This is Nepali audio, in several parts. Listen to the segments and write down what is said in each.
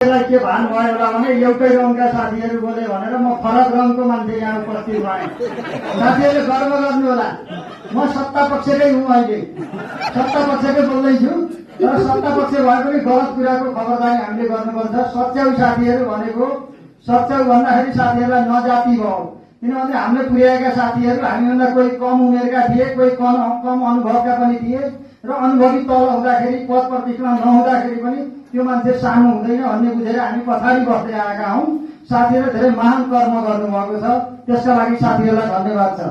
के भान भयो होला भने एउटै रङका साथीहरू बोले भनेर म फरक रङको मान्छे यहाँ उपस्थित भएँ। साथीहरूले गर्व गर्नु होला, म सत्ता पक्षकै हुँ, अहिले सत्ता पक्षकै बोल्दैछु। तर सत्ता पक्ष भए पनि गलत कुराको खबरदारी हामीले गर्नुपर्छ। सच्याउ साथीहरू भनेको सच्याउ भन्दाखेरि साथीहरूलाई नजाति भयो, किनभने हामीले पुर्याएका साथीहरू हामीभन्दा कोही कम उमेरका थिए, कोही कम अनुभवका पनि थिए र अनुभवी तल हुँदाखेरि पद प्रतिष्ठा नहुँदाखेरि पनि त्यो मान्छे सानो हुँदैन भन्ने बुझेर हामी पछाडि बस्दै आएका हौँ। साथीहरूले धेरै महान कर्म गर्नुभएको छ, त्यसका लागि साथीहरूलाई धन्यवाद छ।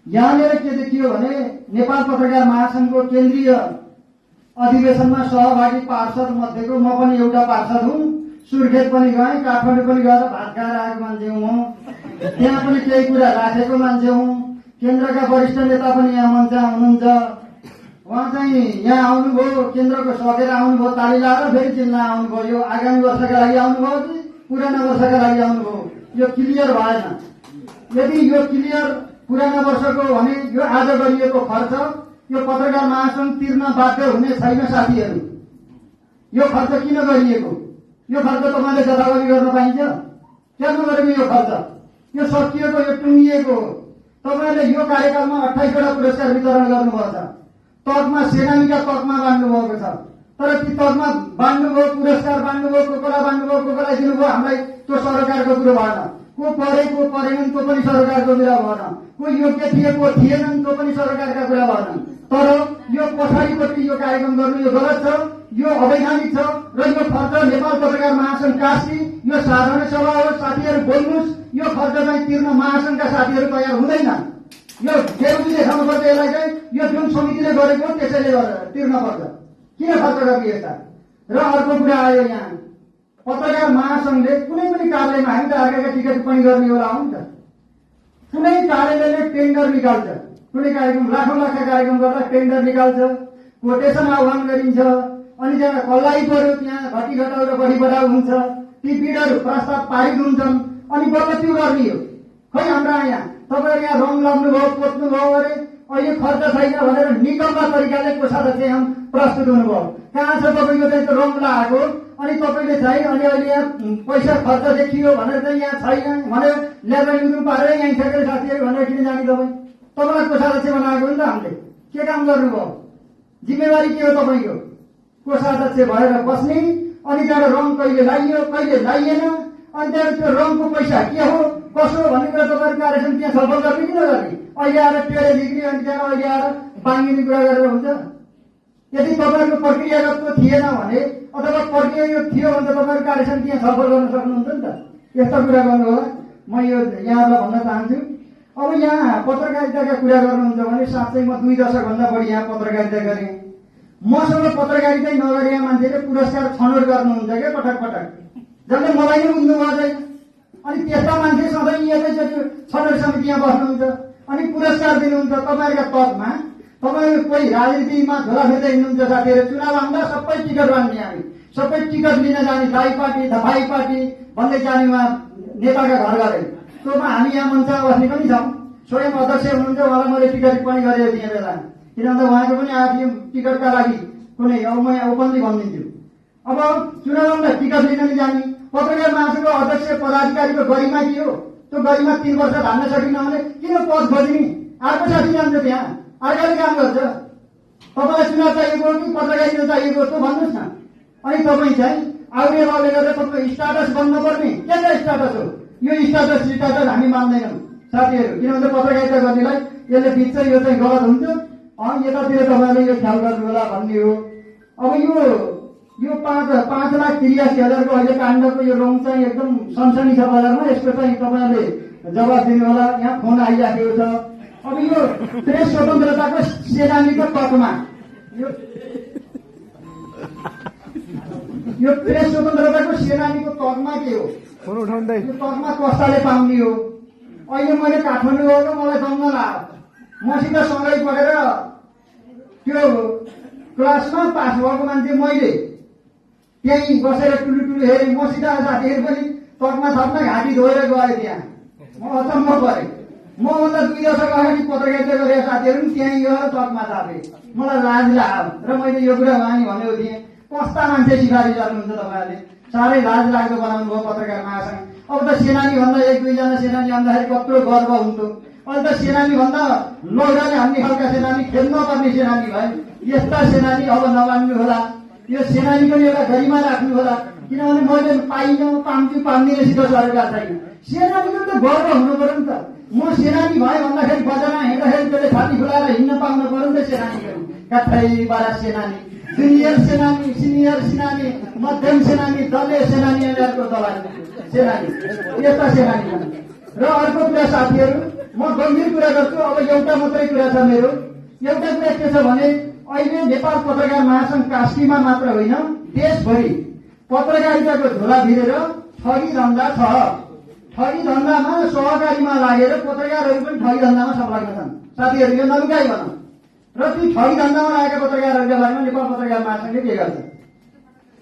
यहाँनिर के देखियो भने नेपाल पत्रकार महासंघको केन्द्रीय अधिवेशनमा सहभागी पार्षद मध्येको म पनि एउटा पार्षद हुँ। सुर्खेत पनि गएँ, काठमाडौँ पनि गएर भात खाएर आएको मान्छे हुँ म। त्यहाँ पनि केही कुरा राखेको मान्छे हुँ। केन्द्रका वरिष्ठ नेता पनि यहाँ मञ्चमा हुनुहुन्छ। उहाँ चाहिँ यहाँ आउनुभयो, केन्द्रको सकेर आउनुभयो, ताली लाएर फेरि जिल्ला आउनुभयो। यो आगामी वर्षका लागि आउनुभयो कि पुरानो वर्षका लागि आउनुभयो, यो क्लियर भएन। यदि यो क्लियर पुरानो वर्षको भने यो आज गरिएको खर्च यो पत्रकार महासंघ तिर्न बाध्य हुने छैन साथीहरू। यो खर्च किन गरिएको? यो खर्च तपाईँले जताभावी गर्न पाइन्छ? क्या नगरेको यो खर्च? यो सकिएको, यो टुङ्गिएको हो। तपाईँले यो कार्यकालमा 28वटा पुरस्कार वितरण गर्नुपर्छ। तकमा सेनानीका तकमा बाँड्नु भएको छ, तर ती तकमा बाँड्नुभयो, पुरस्कार बाँड्नुभयो, कोकोला बाँड्नुभयो, कोकोला दिनुभयो, हामीलाई त्यो सरकारको कुरो भएन। को पढेको पढेनन् त्यो पनि सरकारको कुरा भएन। को योग्य थिए को थिएनन् त्यो पनि सरकारका कुरा भएन। तर यो पछाडिपट्टि यो कार्यक्रम गर्नु यो गलत छ, यो अवैधानिक छ र यो खर्च नेपाल पत्रकार महासंघ कास्की यो साधारण सभा हो। साथीहरू बोल्नुहोस्, यो खर्च चाहिँ तिर्न महासंघका साथीहरू तयार हुँदैन। यो बेरुजी देखाउनु पर्छ यसलाई चाहिँ, यो जुन समितिले गरेको त्यसैले तिर्न पर्छ। किन खर्च गर्ने यस्ता? र अर्को कुरा आयो, यहाँ पत्रकार महासंघले कुनै पनि कार्यालयमा, हामी त अर्काका टिका टिप्पणी गर्ने होला हो नि त, कुनै कार्यालयले टेन्डर निकाल्छ। कुनै कार्यक्रम लाखौं लाखका कार्यक्रम गर्दा टेन्डर निकाल्छ, कोटेसन आह्वान गरिन्छ, अनि त्यहाँ कल्लाइ पर्यो, त्यहाँ घटी घटाउ र बढी बढाउ हुन्छ, ती बिडहरू प्रस्ताव पारित हुन्छन्, अनि बल्ल त्यो गर्ने हो। खै हाम्रा यहाँ तपाईँहरू यहाँ रङ लाग्नुभयो, पोत्नुभयो अरे अहिले खर्च छैन भनेर निकम्मा तरिकाले कोषाध्यक्ष यहाँ प्रस्तुत हुनुभयो। कहाँ छ तपाईँको चाहिँ रङ लगाएको? अनि तपाईँले चाहिँ अनि अहिले यहाँ पैसा खर्च देखियो भनेर चाहिँ यहाँ छैन भनेर ल्याएर लिनु पारेर यहाँ ठेकेर साथीहरू भनेर किन जाने? तपाईँलाई कोषाध्यक्ष बनाएको हो नि त हामीले। के काम गर्नुभयो? जिम्मेवारी के हो तपाईँको? कोषाध्यक्ष भएर बस्ने, अनि त्यहाँबाट रङ कहिले लाइयो कहिले लाइएन, अनि त्यहाँबाट त्यो रङको पैसा के हो कसो भन्ने कुरा तपाईँहरूको कार्यक्रम त्यहाँ छलफल गर्ने कि नगर्ने? अहिले आएर टेढे लिग्ने, अनि त्यहाँ अहिले आएर बाङ्गिने कुरा गरेर हुन्छ? यदि तपाईँहरूको प्रक्रियागत थिएन भने अथवा प्रक्रिया यो थियो भने त तपाईँहरूको कार्यक्रम त्यहाँ छलफल गर्न सक्नुहुन्छ नि त। यस्ता कुरा गर्नु होला। म यो यहाँहरूलाई भन्न चाहन्छु। अब यहाँ पत्रकारिताका कुरा गर्नुहुन्छ भने साँच्चै म 2 दशकभन्दा बढी यहाँ पत्रकारिता गरेँ। मसँग पत्रकारिता नगरेका मान्छेले पुरस्कार छनौट गर्नुहुन्छ क्या पटक पटक, जसले मलाई नै बुझ्नु भएको छैन। अनि त्यस्ता मान्छे सधैँ एकैचोटि छनौट समितिमा बस्नुहुन्छ अनि पुरस्कार दिनुहुन्छ। तपाईँहरूका तकमा तपाईँहरू कोही राजनीतिमा झोला फेर्दै हिँड्नुहुन्छ साथीहरू। चुनाव आउँदा सबै टिकट बाँड्ने, हामी सबै टिकट लिन जाने, दाई पार्टी दफाई पार्टी भन्दै जाने उहाँ नेताका घर गरे। त्योमा हामी यहाँ मञ्चमा बस्ने पनि छौँ। स्वयं अध्यक्ष हुनुहुन्छ, उहाँलाई मैले टिकट टिप्पणी गरेको थिएँ बेला, किनभने उहाँको पनि आएको थियो टिकटका लागि कुनै। अब म यहाँ ओपनली भनिदिन्छु, अब चुनाव आउँदा टिकट लिन नि जाने। पत्रकार महासंघको अध्यक्ष पदाधिकारीको गरिमा के हो? त्यो गरिमा 3 वर्ष धान्न सकिन्न भने किन पद खोज्ने? अर्को साथी जान्छ त्यहाँ, अर्काले काम गर्छ। तपाईँलाई चुनाव चाहिएको हो कि पत्रकारिता चाहिएको हो त्यो भन्नुहोस् न। अनि तपाईँ चाहिँ आउने भावले गर्दा तपाईँको स्टाटस बन्नुपर्ने, के छ स्टाटस हो? यो स्टाटस हामी मान्दैनौँ साथीहरू, किनभने पत्रकारिता गर्नेलाई यसले बिच यो चाहिँ गलत हुन्छ। यतातिर तपाईँले यो ख्याल गर्नु होला भन्ने हो। अब यो 5,83,000 अहिले काण्डको यो रङ चाहिँ एकदम सनसनी छ बजारमा। यसको चाहिँ तपाईँहरूले जवाब दिनु होला। यहाँ फोन आइराखेको छ। अब यो प्रेस स्वतन्त्रताको सेनानीको तकमा यो प्रेस स्वतन्त्रताको सेनानीको तकमा के हो? यो तकमा कस्ताले पाउने हो? अहिले मैले काठमाडौँ गएको, मलाई दङ्ग लाग्यो। मसित सँगै पढेर त्यो क्लासमा पास भएको मान्छे मैले त्यहीँ बसेर टुलु हेरेँ। मसित साथीहरू पनि तकमा थप्न घाँटी धोएर गए त्यहाँ। म अचम्म परेँ। मभन्दा 2 दशक अगाडि पत्रकारिता गरेका साथीहरू पनि त्यहीँ गएर तकमा थापे। मलाई लाज लाग्यो र मैले यो कुरा उहाँले भनेको थिएँ, कस्ता मान्छे सिफारिस गर्नुहुन्छ तपाईँहरूले? साह्रै लाज लाग्दो बनाउनु भयो पत्रकार महासंघ। अब त सेनानी भन्दा एक दुईजना सेनानी आउँदाखेरि कत्रो गर्व हुन्थ्यो। अहिले त सेनानी भन्दा लौराले हान्ने खालका सेनानी, खेल्न पर्ने सेनानी भयो। यस्ता सेनानी अब नमान्नु होला। यो सेनानीको एउटा गरिमा राख्नु होला, किनभने मैले पाइदिनेसित सरकार छैन। सेनानीको त गर्व हुनु पर्यो नि त। म सेनानी भएँ भन्दाखेरि बजारमा हिँड्दाखेरि त्यसले छाती फुलाएर हिँड्न पाउनु पर्यो नि त। सेनानीहरू कठैबाट सेनानी, जुनियर सेनानी, सिनियर सेनानी, मध्यम सेनानी, दलीय सेनानी, यिनीहरूको दलाल सेनानी, यस्ता सेनानी छन्। र अर्को कुरा साथीहरू, म गम्भीर कुरा गर्छु। अब एउटा मात्रै कुरा छ मेरो। एउटा कुरा के छ भने अहिले नेपाल पत्रकार महासंघ कास्कीमा मात्र होइन, देशभरि पत्रकारिताको झोला भिरेर ठगी धन्दा छ। ठगी धन्दामा सहकारीमा लागेर पत्रकारहरू पनि ठगी धन्दामा संलग्न छन्। साथीहरू यो नलुकाई भनौँ। र ती ठगी धन्दामा लागेका पत्रकारहरूका बारेमा नेपाल पत्रकार महासंघले के गर्छ?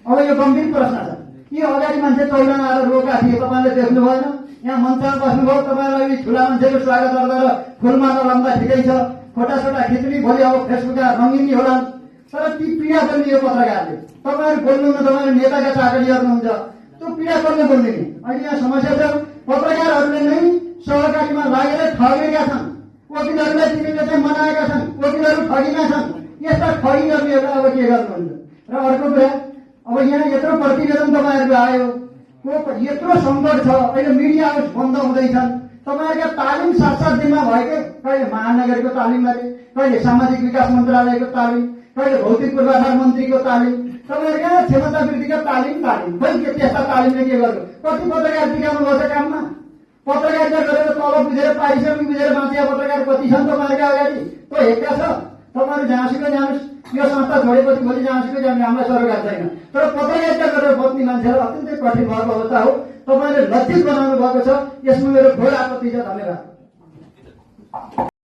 अब यो गम्भीर प्रश्न छ। कि अगाडि मान्छे चौडामा आएर रोका थिए, तपाईँले देख्नु भएन? यहाँ मञ्चमा बस्नुभयो, तपाईँलाई ठुला मान्छेको स्वागत गरेर फुलमाला लाउँदा ठिकै छ, फोटासोटा खिच्ने, भोलि अब फेसबुकमा रङ्गिनी होला। तर ती पीडा गर्ने यो पत्रकारले, तपाईँहरू बोल्नु न, तपाईँहरू नेताका चाकरी गर्नुहुन्छ, त्यो पीडा कसले बोल्ने? अहिले यहाँ समस्या छ। पत्रकारहरूले नै सहकारीमा लागेर ठगेका छन्। वकिलहरूलाई तिनीहरूले चाहिँ मनाएका छन्, वकिलहरू ठगिना छन्। यस्ता ठगी गर्नेहरू अब के गर्नुहुन्छ? र अर्को कुरा, अब यहाँ यत्रो प्रतिवेदन तपाईँहरूको आयो, यत्रो सङ्कट छ, अहिले मिडिया हाउस बन्द हुँदैछन्। तपाईँहरूका तालिम 7-7 दिनमा भएकै, कहिले महानगरको तालिम गरे, कहिले सामाजिक विकास मन्त्रालयको तालिम, कहिले भौतिक पूर्वाधार मन्त्रीको तालिम, तपाईँहरूका क्षमता वृद्धिका तालिम। खै के त्यस्ता तालिमले के गर्यो? कति पत्रकार टिकाउनु भएको छ काममा? पत्रकारिता गरेर तल बुझेर पारिश्रमिक बुझेर बाँचेका पत्रकार कति छन् तपाईँहरूका अगाडि? त्यो हेक्का छ। तपाईँहरू जहाँसुकै जानुहोस्, यो संस्था छोडेपछि भोलि जहाँसुकै जाने हामीलाई सरोकार छैन। तर पत्रकारिता गरेर बस्ने मान्छेहरू अत्यन्तै कठिन भएको अवस्था हो। तपाईँले लज्जित बनाउनु भएको छ। यसमा मेरो घोर आपत्ति छ। धन्यवाद।